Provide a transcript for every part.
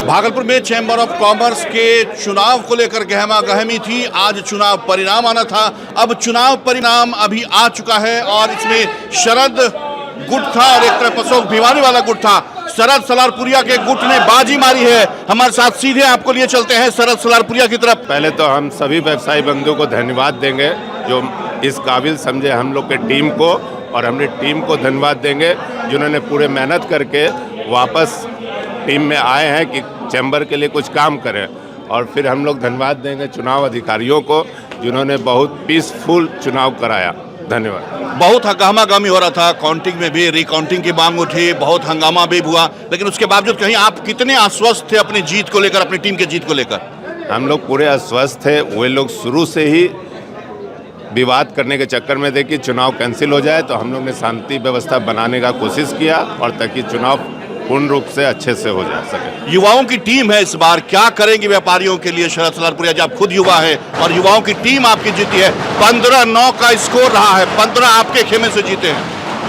भागलपुर में chamber of commerce के चुनाव को लेकर गहमा गहमी थी। आज चुनाव परिणाम आना था। अब चुनाव परिणाम अभी आ चुका है और इसमें शरद गुट था और एक तरफ अशोक भिवानी वाला गुट था। शरद सलारपुरिया के गुट ने बाजी मारी है। हमारे साथ सीधे आपको लिए चलते हैं शरद सलारपुरिया की तरफ। पहले तो हम सभी व्यवसायी बंधुओं को धन्यवाद देंगे जो इस काबिल समझे हम लोग के टीम को, और हमने टीम को धन्यवाद देंगे जिन्होंने पूरे मेहनत करके वापस टीम में आए हैं कि चैम्बर के लिए कुछ काम करें। और फिर हम लोग धन्यवाद देंगे चुनाव अधिकारियों को जिन्होंने बहुत पीसफुल चुनाव कराया। धन्यवाद। बहुत हंगामा गामी हो रहा था, काउंटिंग में भी रिकाउंटिंग की मांग उठी, बहुत हंगामा भी हुआ, लेकिन उसके बावजूद कहीं आप कितने आश्वस्त थे अपनी जीत को लेकर, अपनी टीम की जीत को लेकर? हम लोग पूरे आश्वस्त थे। वे लोग शुरू से ही विवाद करने के चक्कर में थे कि चुनाव कैंसिल हो जाए, तो हम लोग ने शांति व्यवस्था बनाने का कोशिश किया और ताकि चुनाव पूर्ण रूप से अच्छे से हो जा सके। युवाओं की टीम है इस बार, क्या करेंगे व्यापारियों के लिए? शरद सलारपुरिया जी, आप खुद युवा है और युवाओं की टीम आपकी जीती है। 15-9 का स्कोर रहा है, 15 आपके खेमे से जीते हैं।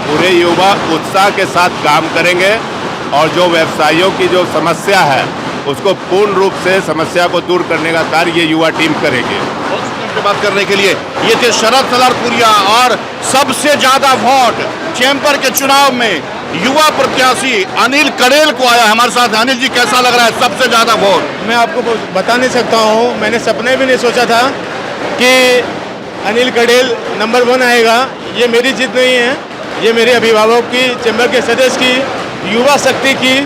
पूरे युवा उत्साह के साथ काम करेंगे और जो व्यवसायियों की जो समस्या है उसको पूर्ण रूप से समस्या को दूर करने का कार्य ये युवा टीम करेगी। बात करने के लिए ये थे शरद सलारपुरिया। और सबसे ज्यादा वोट चैम्बर के चुनाव में युवा प्रत्याशी अनिल कड़ेल को आया। हमारे साथ अनिल जी, कैसा लग रहा है सबसे ज्यादा वोट? मैं आपको बता नहीं सकता हूँ, मैंने सपने भी नहीं सोचा था कि अनिल कड़ेल नंबर 1 आएगा। ये मेरी जीत नहीं है, ये मेरे अभिभावक की, चैम्बर के सदस्य की, युवा शक्ति की।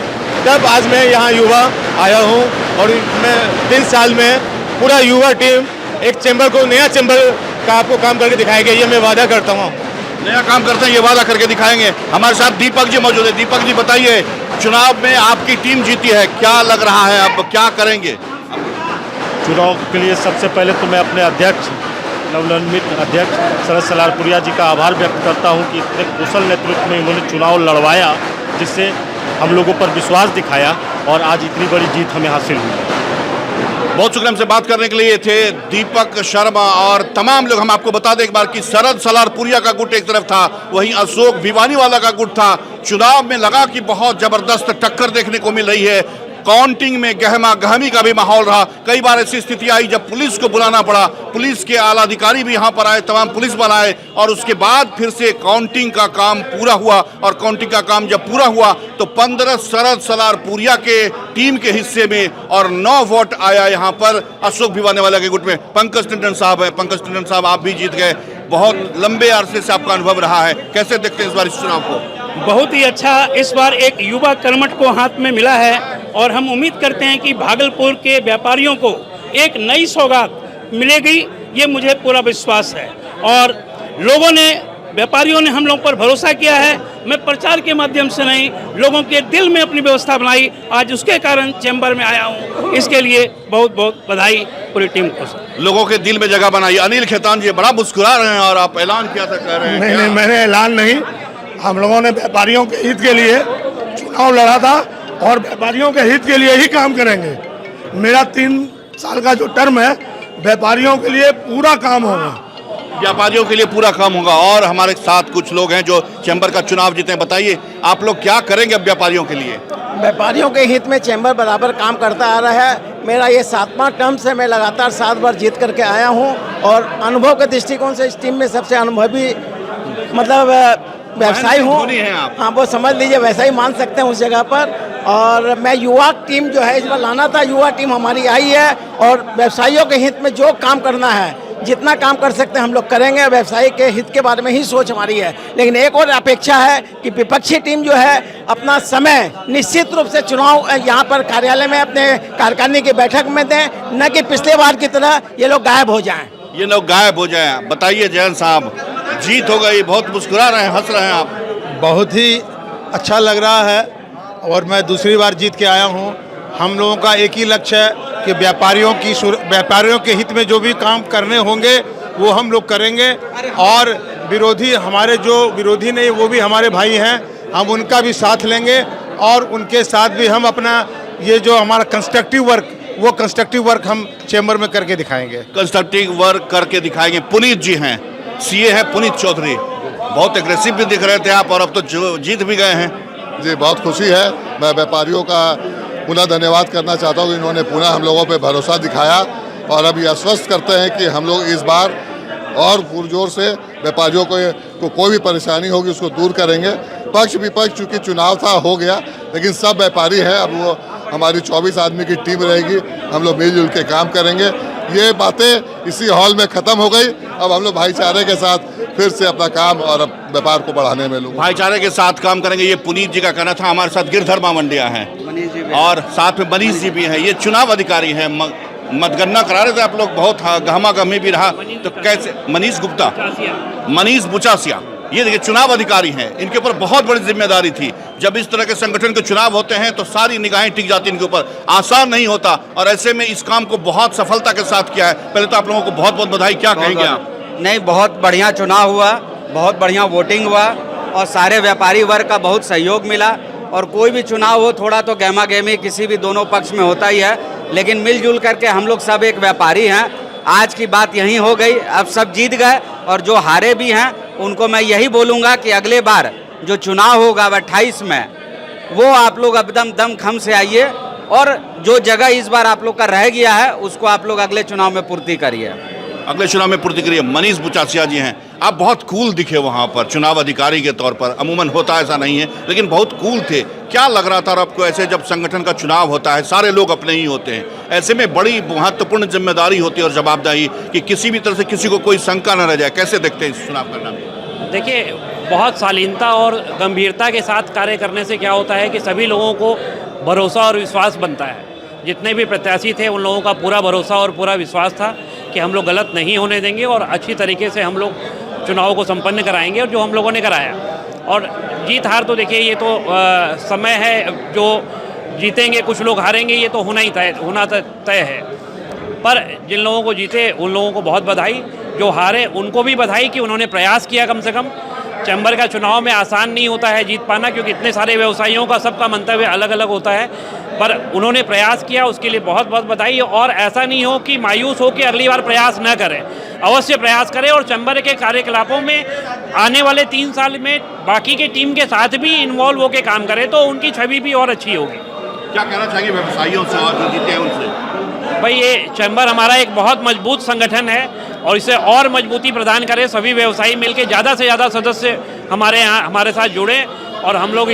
तब आज मैं यहाँ युवा आया हूँ और मैं 3 साल में पूरा युवा टीम एक चैम्बर को, नया चैम्बर का आपको काम करके दिखाएंगे, ये मैं वादा करता हूँ। नया काम करते हैं, ये वादा करके दिखाएंगे। हमारे साथ दीपक जी मौजूद है। दीपक जी बताइए, चुनाव में आपकी टीम जीती है, क्या लग रहा है, अब क्या करेंगे? चुनाव के लिए सबसे पहले तो मैं अपने अध्यक्ष, नवनिर्मित अध्यक्ष शरद सलारपुरिया जी का आभार व्यक्त करता हूं कि इतने कुशल नेतृत्व में उन्होंने चुनाव लड़वाया, जिससे हम लोगों पर विश्वास दिखाया और आज इतनी बड़ी जीत हमें हासिल हुई। बहुत शुक्रिया हमसे बात करने के लिए। थे दीपक शर्मा और तमाम लोग। हम आपको बता दें एक बार कि शरद सलारपुरिया का गुट एक तरफ था, वहीं अशोक भिवानी वाला का गुट था। चुनाव में लगा कि बहुत जबरदस्त टक्कर देखने को मिल रही है। काउंटिंग में गहमा गहमी का भी माहौल रहा। कई बार ऐसी स्थिति आई जब पुलिस को बुलाना पड़ा, पुलिस के आला अधिकारी भी यहाँ पर आए, तमाम पुलिस बल आए और उसके बाद फिर से काउंटिंग का काम पूरा हुआ। और काउंटिंग का काम जब पूरा हुआ तो 15 शरद सलारपुरिया के टीम के हिस्से में और 9 वोट आया यहाँ पर अशोक भिवानी वाला के गुट में। पंकज टंडन साहब है। पंकज टंडन साहब, आप भी जीत गए, बहुत लंबे अरसे से आपका अनुभव रहा है, कैसे देखते हैं इस बार इस चुनाव को? बहुत ही अच्छा, इस बार एक युवा कर्मठ को हाथ में मिला है और हम उम्मीद करते हैं कि भागलपुर के व्यापारियों को एक नई सौगात मिलेगी, ये मुझे पूरा विश्वास है। और लोगों ने, व्यापारियों ने हम लोगों पर भरोसा किया है। मैं प्रचार के माध्यम से नहीं, लोगों के दिल में अपनी व्यवस्था बनाई, आज उसके कारण चैम्बर में आया हूँ। इसके लिए बहुत बहुत बधाई पूरी टीम को। लोगों के दिल में जगह बनाई। अनिल खेतान जी बड़ा मुस्कुरा रहे हैं और आप ऐलान किया था, कह रहे हैं नहीं, मैंने ऐलान नहीं, हम लोगों ने व्यापारियों के हित के लिए चुनाव लड़ा था और व्यापारियों के हित के लिए ही काम करेंगे। मेरा 3 साल का जो टर्म है, व्यापारियों के लिए पूरा काम होगा। व्यापारियों के लिए पूरा काम होगा। और हमारे साथ कुछ लोग हैं जो चैम्बर का चुनाव जीते हैं। बताइए, आप लोग क्या करेंगे अब व्यापारियों के लिए? व्यापारियों के हित में चैम्बर बराबर काम करता आ रहा है। मेरा ये 7वां टर्म से मैं लगातार 7 बार जीत करके आया हूँ और अनुभव के दृष्टिकोण से इस टीम में सबसे अनुभवी मतलब व्यवसायी हूँ। हाँ, वो समझ लीजिए, वैसा ही मान सकते हैं उस जगह पर। और मैं युवा टीम जो है इस बार लाना था, युवा टीम हमारी आई है और व्यवसायियों के हित में जो काम करना है, जितना काम कर सकते हैं हम लोग करेंगे। व्यवसायी के हित के बारे में ही सोच हमारी है। लेकिन एक और अपेक्षा है कि विपक्षी टीम जो है अपना समय निश्चित रूप से चुनाव यहाँ पर कार्यालय में अपने कार्यकारिणी की बैठक में दें, न कि पिछले बार की तरह ये लोग गायब हो जाएं। ये लोग गायब हो जाएं। बताइए जयंत साहब, जीत हो गई, बहुत मुस्कुरा रहे हैं, हंस रहे हैं आप। बहुत ही अच्छा लग रहा है और मैं दूसरी बार जीत के आया हूँ। हम लोगों का एक ही लक्ष्य है कि व्यापारियों के हित में जो भी काम करने होंगे वो हम लोग करेंगे। और विरोधी, हमारे जो विरोधी नहीं, वो भी हमारे भाई हैं, हम उनका भी साथ लेंगे और उनके साथ भी हम अपना ये जो हमारा कंस्ट्रक्टिव वर्क, वो कंस्ट्रक्टिव वर्क हम चैम्बर में करके दिखाएंगे। कंस्ट्रक्टिव वर्क करके दिखाएंगे। पुनीत जी हैं, सीए हैं पुनीत चौधरी, बहुत एग्रेसिव भी दिख रहे थे आप और अब तो जीत भी गए हैं। जी, बहुत खुशी है। मैं व्यापारियों का पुनः धन्यवाद करना चाहता हूँ। इन्होंने पुनः हम लोगों पे भरोसा दिखाया और अब ये आश्वस्त करते हैं कि हम लोग इस बार और पुरजोर से व्यापारियों को कोई भी परेशानी होगी उसको दूर करेंगे। पक्ष विपक्ष चूँकि चुनाव था हो गया, लेकिन सब व्यापारी हैं। अब वो हमारी 24 आदमी की टीम रहेगी, हम लोग मिलजुल के काम करेंगे। ये बातें इसी हॉल में ख़त्म हो गई। अब हम लोग भाईचारे के साथ फिर से अपना काम और व्यापार को बढ़ाने में लोग भाईचारे के साथ काम करेंगे, ये पुनीत जी का कहना था। हमारे साथ गिरधर मावंडिया हैं और साथ में मनीष जी भी हैं। ये चुनाव अधिकारी हैं। मतगणना करा रहे थे आप लोग, बहुत गहमा गहमी भी रहा। तो कैसे मनीष गुप्ता, मनीष बुचासिया, ये देखिए चुनाव अधिकारी हैं, इनके ऊपर बहुत बड़ी जिम्मेदारी थी। जब इस तरह के संगठन के चुनाव होते हैं तो सारी निगाहें टिक जाती हैं इनके ऊपर, आसान नहीं होता। और ऐसे में इस काम को बहुत सफलता के साथ किया है। पहले तो आप लोगों को बहुत बहुत बधाई। क्या कहेंगे आप? नहीं, बहुत बढ़िया चुनाव हुआ, बहुत बढ़िया वोटिंग हुआ और सारे व्यापारी वर्ग का बहुत सहयोग मिला। और कोई भी चुनाव हो, थोड़ा तो गहमा गहमी किसी भी दोनों पक्ष में होता ही है, लेकिन मिलजुल करके हम लोग सब एक व्यापारी हैं। आज की बात यही हो गई, अब सब जीत गए और जो हारे भी हैं उनको मैं यही बोलूँगा कि अगले बार जो चुनाव होगा 28 में, वो आप लोग एकदम दमखम से आइए और जो जगह इस बार आप लोग का रह गया है उसको आप लोग अगले चुनाव में पूर्ति करिए। अगले चुनाव में पूर्ति करिए। मनीष बुचासिया जी हैं, आप बहुत कूल दिखे वहाँ पर चुनाव अधिकारी के तौर पर। अमूमन होता ऐसा नहीं है, लेकिन बहुत कूल थे। क्या लग रहा था आपको ऐसे जब संगठन का चुनाव होता है, सारे लोग अपने ही होते हैं, ऐसे में बड़ी महत्वपूर्ण जिम्मेदारी होती है और जवाबदारी कि किसी भी तरह से किसी को कोई शंका न रह जाए। कैसे देखते हैं इस चुनाव करना? देखिए, बहुत शालीनता और गंभीरता के साथ कार्य करने से क्या होता है कि सभी लोगों को भरोसा और विश्वास बनता है। जितने भी प्रत्याशी थे उन लोगों का पूरा भरोसा और पूरा विश्वास था कि हम लोग गलत नहीं होने देंगे और अच्छी तरीके से हम लोग चुनाव को संपन्न कराएंगे। और जो हम लोगों ने कराया, और जीत हार तो देखिए ये तो समय है, जो जीतेंगे कुछ लोग हारेंगे, ये तो होना तय है। पर जिन लोगों को जीते उन लोगों को बहुत बधाई, जो हारे उनको भी बधाई कि उन्होंने प्रयास किया। कम से कम चैम्बर का चुनाव में आसान नहीं होता है जीत पाना, क्योंकि इतने सारे व्यवसायियों का सबका मंतव्य अलग अलग होता है, पर उन्होंने प्रयास किया, उसके लिए बहुत बहुत बधाई। और ऐसा नहीं हो कि मायूस हो कि अगली बार प्रयास न करें, अवश्य प्रयास करें और चैम्बर के कार्यकलापों में आने वाले 3 साल में बाकी के टीम के साथ भी इन्वॉल्व होकर काम करें तो उनकी छवि भी और अच्छी होगी। क्या कहना चाहेंगे व्यवसायियों से और जो जीते हैं उनसे? भाई, ये चैम्बर हमारा एक बहुत मजबूत संगठन है और इसे और मजबूती प्रदान करें। सभी व्यवसायी मिलकर ज़्यादा से ज़्यादा सदस्य हमारे यहाँ हमारे साथ जुड़े और हम लोग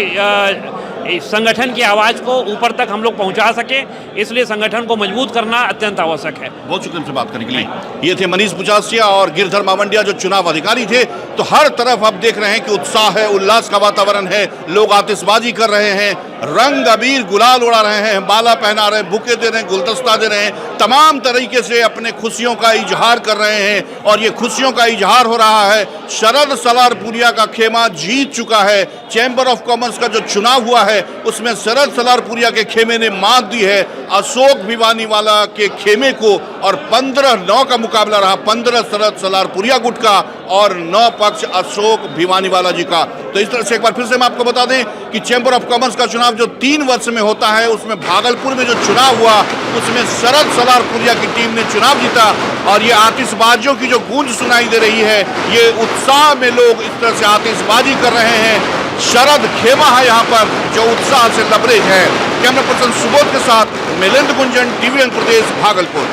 इस संगठन की आवाज़ को ऊपर तक हम लोग पहुँचा सकें। इसलिए संगठन को मजबूत करना अत्यंत आवश्यक है। बहुत शुक्रिया से बात करने के लिए। ये थे मनीष बुचासिया और गिरधर मावंडिया जो चुनाव अधिकारी थे। तो हर तरफ आप देख रहे हैं कि उत्साह है, उल्लास का वातावरण है, लोग आतिशबाजी कर रहे हैं, रंग अबीर गुलाल उड़ा रहे हैं, माला पहना रहे हैं, बुके दे रहे हैं, गुलदस्ता दे रहे हैं, तमाम तरीके से अपने खुशियों का इजहार कर रहे हैं। और ये खुशियों का इजहार हो रहा है, शरद सलारपुरिया का खेमा जीत चुका है। चैम्बर ऑफ कॉमर्स का जो चुनाव हुआ है उसमें शरद सलारपुरिया के खेमे ने मात दी है अशोक भिवानीवाला के खेमे को और 15-9 का मुकाबला रहा। 15 शरद सलारपुरिया गुट का और 9 पक्ष अशोक भिवानीवाला जी का। तो इस तरह से एक बार फिर से हम आपको बता दें कि चैम्बर ऑफ कॉमर्स का चुनाव जो 3 वर्ष में होता है, उसमें भागलपुर में जो चुनाव हुआ उसमें शरद सलारपुरिया की टीम ने चुनाव जीता। और ये आतिशबाजियों की जो गूंज सुनाई दे रही है, ये उत्साह में लोग इस तरह से आतिशबाजी कर रहे हैं। शरद खेमा है यहाँ पर जो उत्साह से लबरेज है। कैमरा पर्सन सुबोध के साथ मिलिंद गुंजन, टीवी प्रदेश, भागलपुर।